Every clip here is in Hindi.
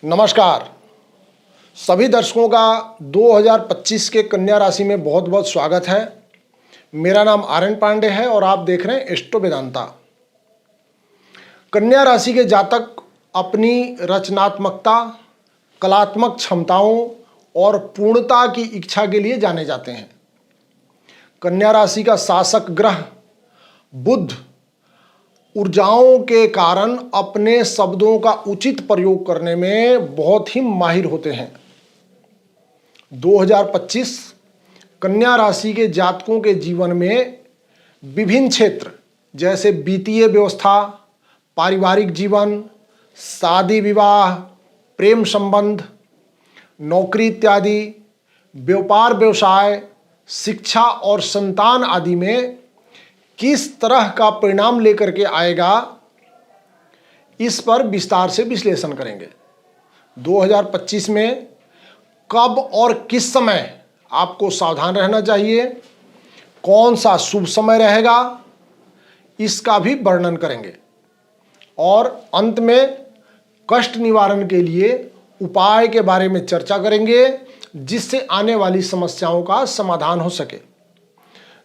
नमस्कार। सभी दर्शकों का 2025 के कन्या राशि में बहुत बहुत स्वागत है। मेरा नाम आर्यन पांडे है और आप देख रहे हैं एस्ट्रो वेदांता। कन्या राशि के जातक अपनी रचनात्मकता, कलात्मक क्षमताओं और पूर्णता की इच्छा के लिए जाने जाते हैं। कन्या राशि का शासक ग्रह बुध ऊर्जाओं के कारण अपने शब्दों का उचित प्रयोग करने में बहुत ही माहिर होते हैं। 2025 कन्या राशि के जातकों के जीवन में विभिन्न क्षेत्र जैसे वित्तीय व्यवस्था, पारिवारिक जीवन, शादी विवाह, प्रेम संबंध, नौकरी इत्यादि, व्यापार व्यवसाय, शिक्षा और संतान आदि में किस तरह का परिणाम लेकर के आएगा, इस पर विस्तार से विश्लेषण करेंगे। 2025 में कब और किस समय आपको सावधान रहना चाहिए, कौन सा शुभ समय रहेगा, इसका भी वर्णन करेंगे और अंत में कष्ट निवारण के लिए उपाय के बारे में चर्चा करेंगे जिससे आने वाली समस्याओं का समाधान हो सके।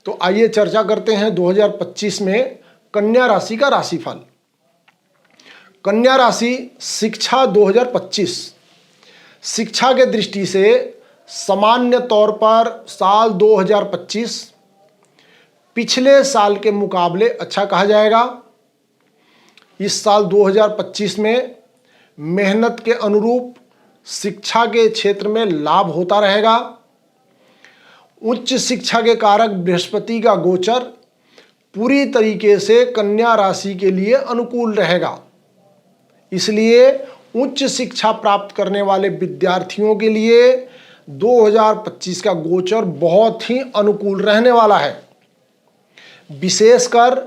तो आइए चर्चा करते हैं 2025 में कन्या राशि का राशिफल। कन्या राशि शिक्षा 2025 शिक्षा के दृष्टि से सामान्य तौर पर साल 2025 पिछले साल के मुकाबले अच्छा कहा जाएगा। इस साल 2025 में मेहनत के अनुरूप शिक्षा के क्षेत्र में लाभ होता रहेगा। उच्च शिक्षा के कारक बृहस्पति का गोचर पूरी तरीके से कन्या राशि के लिए अनुकूल रहेगा, इसलिए उच्च शिक्षा प्राप्त करने वाले विद्यार्थियों के लिए 2025 का गोचर बहुत ही अनुकूल रहने वाला है। विशेषकर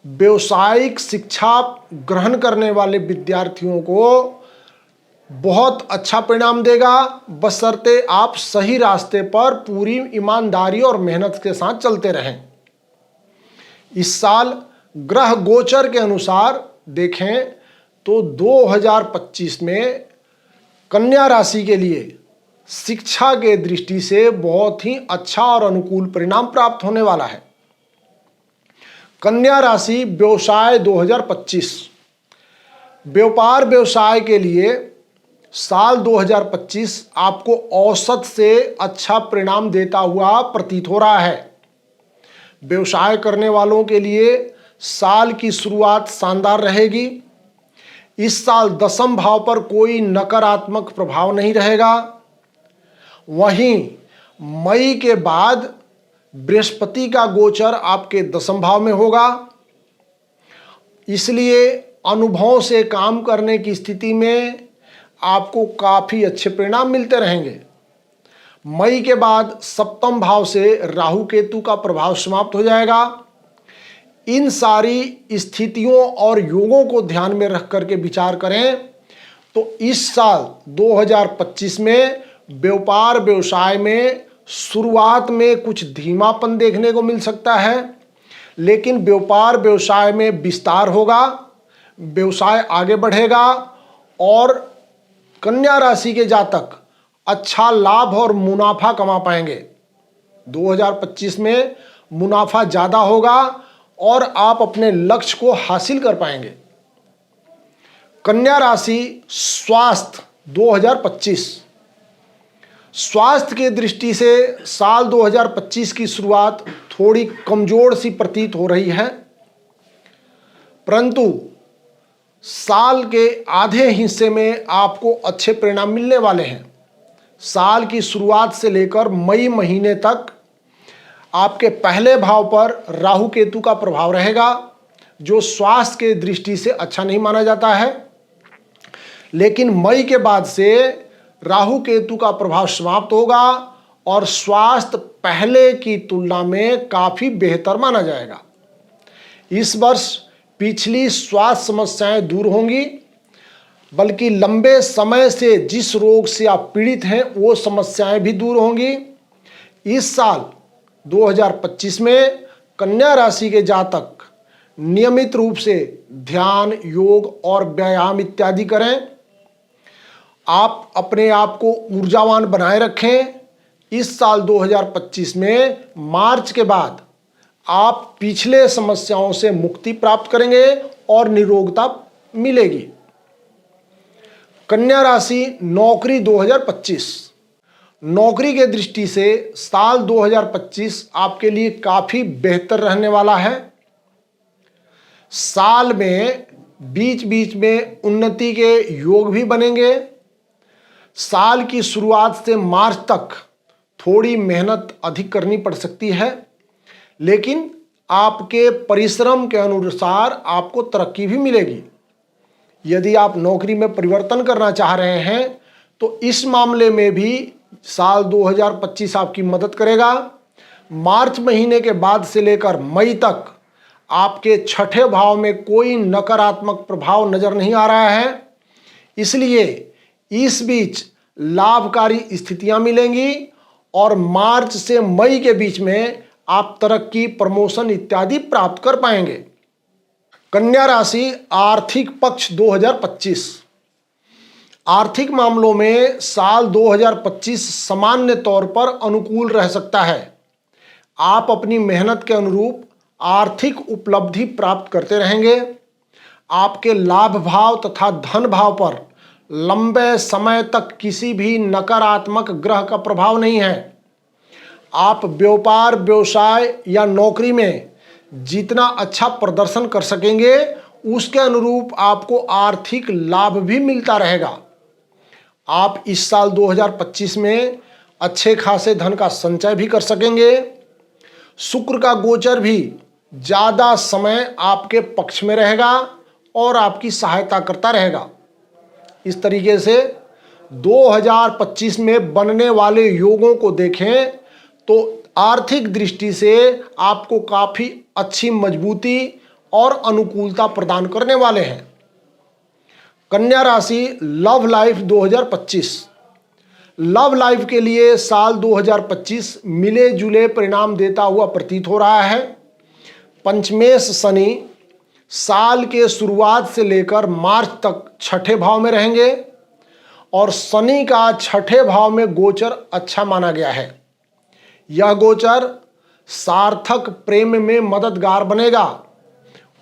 व्यावसायिक शिक्षा ग्रहण करने वाले विद्यार्थियों को बहुत अच्छा परिणाम देगा, बशर्ते आप सही रास्ते पर पूरी ईमानदारी और मेहनत के साथ चलते रहें। इस साल ग्रह गोचर के अनुसार देखें तो 2025 में कन्या राशि के लिए शिक्षा के दृष्टि से बहुत ही अच्छा और अनुकूल परिणाम प्राप्त होने वाला है। कन्या राशि व्यवसाय 2025 व्यापार व्यवसाय के लिए साल 2025 आपको औसत से अच्छा परिणाम देता हुआ प्रतीत हो रहा है। व्यवसाय करने वालों के लिए साल की शुरुआत शानदार रहेगी। इस साल दशम भाव पर कोई नकारात्मक प्रभाव नहीं रहेगा। वहीं मई के बाद बृहस्पति का गोचर आपके दशम भाव में होगा, इसलिए अनुभव से काम करने की स्थिति में आपको काफी अच्छे परिणाम मिलते रहेंगे। मई के बाद सप्तम भाव से राहु केतु का प्रभाव समाप्त हो जाएगा। इन सारी स्थितियों और योगों को ध्यान में रख करके विचार करें तो इस साल 2025 में व्यापार व्यवसाय में शुरुआत में कुछ धीमापन देखने को मिल सकता है, लेकिन व्यापार व्यवसाय में विस्तार होगा, व्यवसाय आगे बढ़ेगा और कन्या राशि के जातक अच्छा लाभ और मुनाफा कमा पाएंगे। 2025 में मुनाफा ज्यादा होगा और आप अपने लक्ष्य को हासिल कर पाएंगे। कन्या राशि स्वास्थ्य 2025 स्वास्थ्य के दृष्टि से साल 2025 की शुरुआत थोड़ी कमजोर सी प्रतीत हो रही है, परंतु साल के आधे हिस्से में आपको अच्छे परिणाम मिलने वाले हैं। साल की शुरुआत से लेकर मई महीने तक आपके पहले भाव पर राहु केतु का प्रभाव रहेगा, जो स्वास्थ्य के दृष्टि से अच्छा नहीं माना जाता है, लेकिन मई के बाद से राहु केतु का प्रभाव समाप्त होगा और स्वास्थ्य पहले की तुलना में काफी बेहतर माना जाएगा। इस वर्ष पिछली स्वास्थ्य समस्याएं दूर होंगी, बल्कि लंबे समय से जिस रोग से आप पीड़ित हैं वो समस्याएं भी दूर होंगी। इस साल 2025 में कन्या राशि के जातक नियमित रूप से ध्यान, योग और व्यायाम इत्यादि करें। आप अपने आप को ऊर्जावान बनाए रखें। इस साल 2025 में मार्च के बाद आप पिछले समस्याओं से मुक्ति प्राप्त करेंगे और निरोगता मिलेगी। कन्या राशि, नौकरी 2025। नौकरी के दृष्टि से साल 2025 आपके लिए काफी बेहतर रहने वाला है। साल में बीच बीच में उन्नति के योग भी बनेंगे। साल की शुरुआत से मार्च तक थोड़ी मेहनत अधिक करनी पड़ सकती है, लेकिन आपके परिश्रम के अनुसार आपको तरक्की भी मिलेगी। यदि आप नौकरी में परिवर्तन करना चाह रहे हैं तो इस मामले में भी साल 2025 आपकी मदद करेगा। मार्च महीने के बाद से लेकर मई तक आपके छठे भाव में कोई नकारात्मक प्रभाव नजर नहीं आ रहा है, इसलिए इस बीच लाभकारी स्थितियां मिलेंगी और मार्च से मई के बीच में आप तरक्की, प्रमोशन इत्यादि प्राप्त कर पाएंगे। कन्या राशि, आर्थिक पक्ष 2025। आर्थिक मामलों में साल 2025 सामान्य तौर पर अनुकूल रह सकता है। आप अपनी मेहनत के अनुरूप आर्थिक उपलब्धि प्राप्त करते रहेंगे। आपके लाभ भाव तथा धन भाव पर लंबे समय तक किसी भी नकारात्मक ग्रह का प्रभाव नहीं है। आप व्यापार, व्यवसाय या नौकरी में जितना अच्छा प्रदर्शन कर सकेंगे उसके अनुरूप आपको आर्थिक लाभ भी मिलता रहेगा। आप इस साल 2025 में अच्छे खासे धन का संचय भी कर सकेंगे। शुक्र का गोचर भी ज़्यादा समय आपके पक्ष में रहेगा और आपकी सहायता करता रहेगा। इस तरीके से 2025 में बनने वाले योगों को देखें तो आर्थिक दृष्टि से आपको काफ़ी अच्छी मजबूती और अनुकूलता प्रदान करने वाले हैं। कन्या राशि, लव लाइफ 2025। लव लाइफ के लिए साल 2025 मिले जुले परिणाम देता हुआ प्रतीत हो रहा है। पंचमेश शनि साल के शुरुआत से लेकर मार्च तक छठे भाव में रहेंगे और शनि का छठे भाव में गोचर अच्छा माना गया है। यह गोचर सार्थक प्रेम में मददगार बनेगा।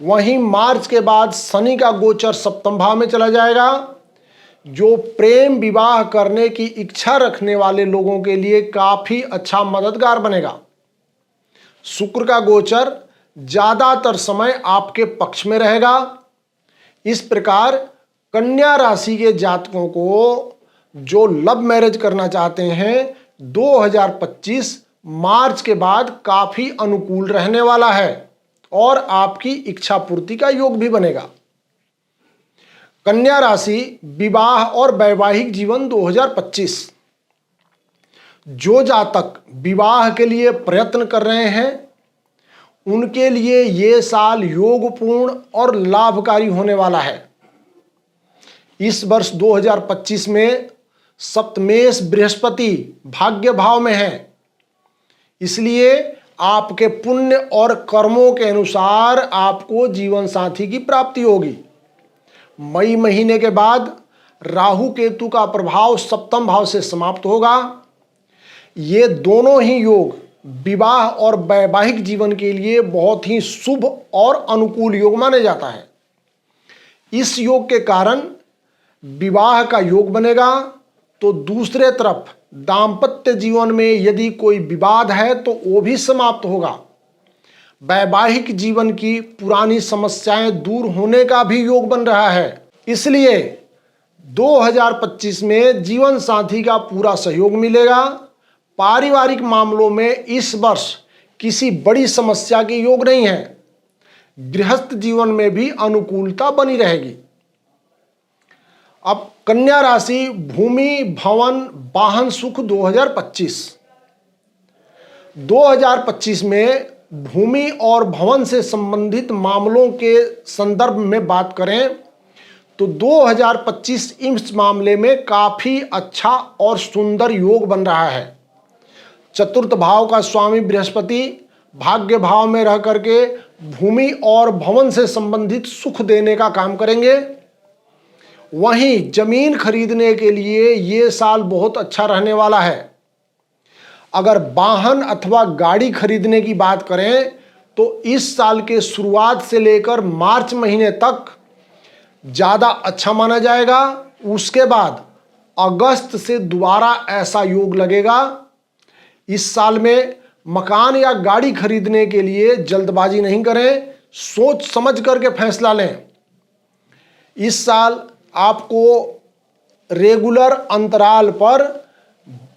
वहीं मार्च के बाद शनि का गोचर सप्तम भाव में चला जाएगा, जो प्रेम विवाह करने की इच्छा रखने वाले लोगों के लिए काफी अच्छा मददगार बनेगा। शुक्र का गोचर ज्यादातर समय आपके पक्ष में रहेगा। इस प्रकार कन्या राशि के जातकों को जो लव मैरिज करना चाहते हैं 2025 मार्च के बाद काफी अनुकूल रहने वाला है और आपकी इच्छा पूर्ति का योग भी बनेगा। कन्या राशि, विवाह और वैवाहिक जीवन 2025। जो जातक विवाह के लिए प्रयत्न कर रहे हैं उनके लिए ये साल योगपूर्ण और लाभकारी होने वाला है। इस वर्ष 2025 में सप्तमेश बृहस्पति भाग्य भाव में है, इसलिए आपके पुण्य और कर्मों के अनुसार आपको जीवन साथी की प्राप्ति होगी। मई महीने के बाद राहु केतु का प्रभाव सप्तम भाव से समाप्त होगा। ये दोनों ही योग विवाह और वैवाहिक जीवन के लिए बहुत ही शुभ और अनुकूल योग माने जाता है। इस योग के कारण विवाह का योग बनेगा, तो दूसरे तरफ दाम्पत्य जीवन में यदि कोई विवाद है तो वो भी समाप्त होगा। वैवाहिक जीवन की पुरानी समस्याएं दूर होने का भी योग बन रहा है। इसलिए 2025 में जीवन साथी का पूरा सहयोग मिलेगा। पारिवारिक मामलों में इस वर्ष किसी बड़ी समस्या के योग नहीं है। गृहस्थ जीवन में भी अनुकूलता बनी रहेगी। अब कन्या राशि, भूमि, भवन, वाहन सुख 2025। 2025 में भूमि और भवन से संबंधित मामलों के संदर्भ में बात करें तो 2025 इस मामले में काफी अच्छा और सुंदर योग बन रहा है। चतुर्थ भाव का स्वामी बृहस्पति भाग्य भाव में रह करके भूमि और भवन से संबंधित सुख देने का काम करेंगे। वहीं जमीन खरीदने के लिए ये साल बहुत अच्छा रहने वाला है। अगर वाहन अथवा गाड़ी खरीदने की बात करें तो इस साल के शुरुआत से लेकर मार्च महीने तक ज़्यादा अच्छा माना जाएगा। उसके बाद अगस्त से दोबारा ऐसा योग लगेगा। इस साल में मकान या गाड़ी खरीदने के लिए जल्दबाजी नहीं करें, सोच समझ करके फैसला लें। इस साल आपको रेगुलर अंतराल पर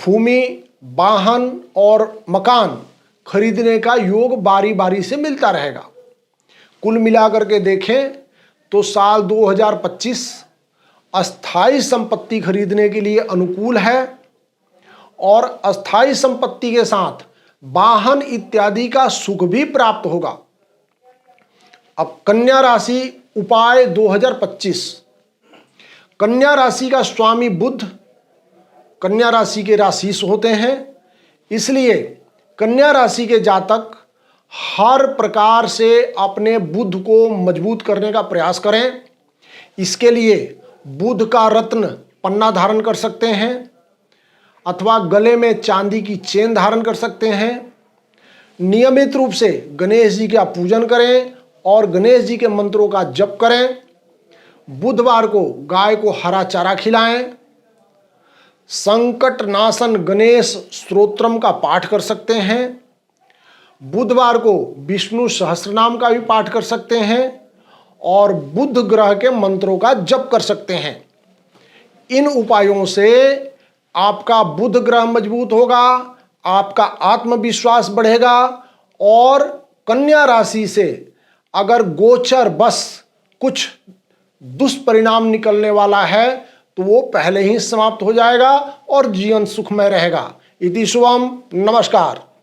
भूमि, वाहन और मकान खरीदने का योग बारी बारी से मिलता रहेगा। कुल मिलाकर के देखें तो साल 2025 अस्थाई संपत्ति खरीदने के लिए अनुकूल है और अस्थाई संपत्ति के साथ वाहन इत्यादि का सुख भी प्राप्त होगा। अब कन्या राशि उपाय 2025। कन्या राशि का स्वामी बुध कन्या राशि के राशिश होते हैं, इसलिए कन्या राशि के जातक हर प्रकार से अपने बुध को मजबूत करने का प्रयास करें। इसके लिए बुध का रत्न पन्ना धारण कर सकते हैं अथवा गले में चांदी की चेन धारण कर सकते हैं। नियमित रूप से गणेश जी का पूजन करें और गणेश जी के मंत्रों का जप करें। बुधवार को गाय को हरा चारा खिलाएं। संकट नाशन गणेश स्तोत्रम का पाठ कर सकते हैं। बुधवार को विष्णु सहस्त्रनाम का भी पाठ कर सकते हैं और बुध ग्रह के मंत्रों का जप कर सकते हैं। इन उपायों से आपका बुध ग्रह मजबूत होगा, आपका आत्मविश्वास बढ़ेगा और कन्या राशि से अगर गोचर बस कुछ दुष्परिणाम निकलने वाला है तो वो पहले ही समाप्त हो जाएगा और जीवन सुखमय रहेगा। इति शुभम। नमस्कार।